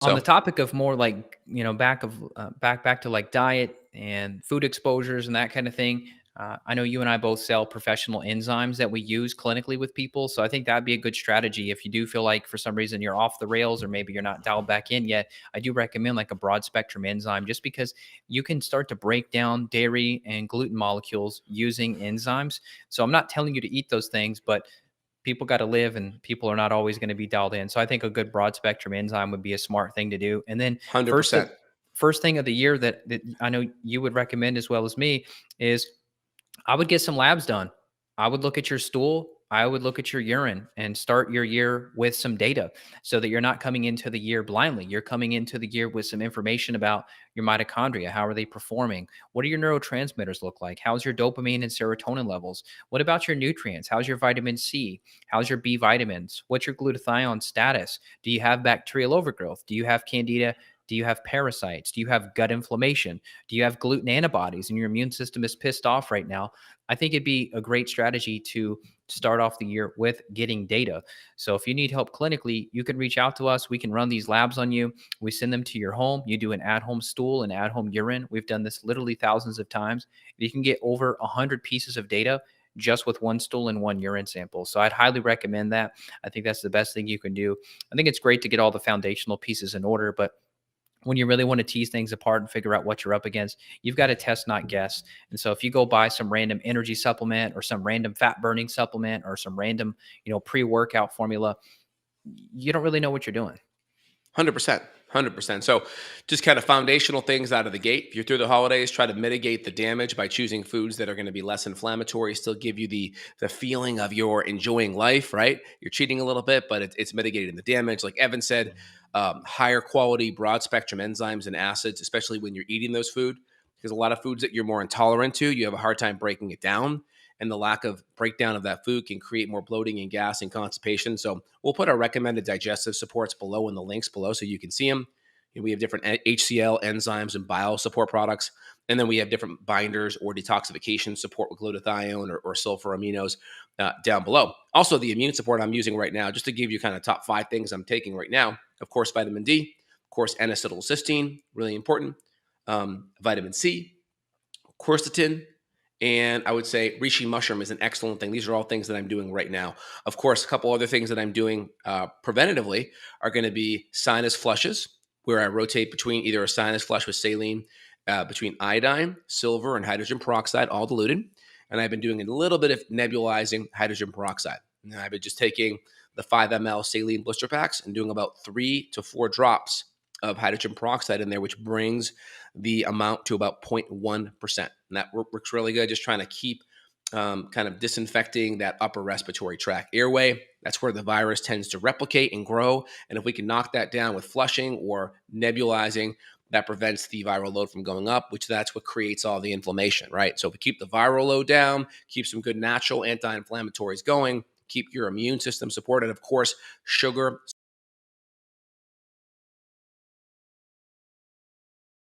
On the So topic of more like, back to like diet and food exposures and that kind of thing. I know you and I both sell professional enzymes that we use clinically with people. So I think that'd be a good strategy if you do feel like for some reason you're off the rails or maybe you're not dialed back in yet. I do recommend like a broad spectrum enzyme just because you can start to break down dairy and gluten molecules using enzymes. So I'm not telling you to eat those things, but people got to live and people are not always going to be dialed in. So I think a good broad spectrum enzyme would be a smart thing to do. And then first of 100%. first thing of the year that I know you would recommend as well as me is I would get some labs done. I would look at your stool. I would look at your urine and start your year with some data so that you're not coming into the year blindly. You're coming into the year with some information about your mitochondria. How are they performing? What do your neurotransmitters look like? How's your dopamine and serotonin levels? What about your nutrients? How's your vitamin C? How's your B vitamins? What's your glutathione status? Do you have bacterial overgrowth? Do you have candida? Do you have parasites? Do you have gut inflammation? Do you have gluten antibodies and your immune system is pissed off right now? I think it'd be a great strategy to start off the year with getting data. So if you need help clinically, you can reach out to us. We can run these labs on you. We send them to your home. You do an at-home stool and at-home urine. We've done this literally thousands of times. You can get over 100 pieces of data just with one stool and one urine sample. So I'd highly recommend that. I think that's the best thing you can do. I think it's great to get all the foundational pieces in order, but when you really want to tease things apart and figure out what you're up against, you've got to test, not guess. And so if you go buy some random energy supplement or some random fat burning supplement or some random, pre-workout formula, you don't really know what you're doing. 100%. 100%. So, just kind of foundational things out of the gate. If you're through the holidays, try to mitigate the damage by choosing foods that are going to be less inflammatory, still give you the feeling of you're enjoying life, right? You're cheating a little bit, but it's mitigating the damage. Like Evan said, higher quality, broad spectrum enzymes and acids, especially when you're eating those food, because a lot of foods that you're more intolerant to, you have a hard time breaking it down, and the lack of breakdown of that food can create more bloating and gas and constipation. So we'll put our recommended digestive supports below in the links below so you can see them. We have different HCl enzymes and bile support products. And then we have different binders or detoxification support with glutathione or sulfur aminos down below. Also, the immune support I'm using right now, just to give you kind of top 5 things I'm taking right now. Of course, vitamin D, of course, N-acetylcysteine, really important. Vitamin C, quercetin, and I would say reishi mushroom is an excellent thing. These are all things that I'm doing right now. Of course, a couple other things that I'm doing preventatively are going to be sinus flushes, where I rotate between either a sinus flush with saline, between iodine, silver, and hydrogen peroxide, all diluted. And I've been doing a little bit of nebulizing hydrogen peroxide. And I've been just taking the 5 ml saline blister packs and doing about 3 to 4 drops of hydrogen peroxide in there, which brings the amount to about 0.1%. And that works really good, just trying to keep kind of disinfecting that upper respiratory tract airway. That's where the virus tends to replicate and grow. And if we can knock that down with flushing or nebulizing, that prevents the viral load from going up, which that's what creates all the inflammation, right? So if we keep the viral load down, keep some good natural anti-inflammatories going, keep your immune system supported. Of course, sugar,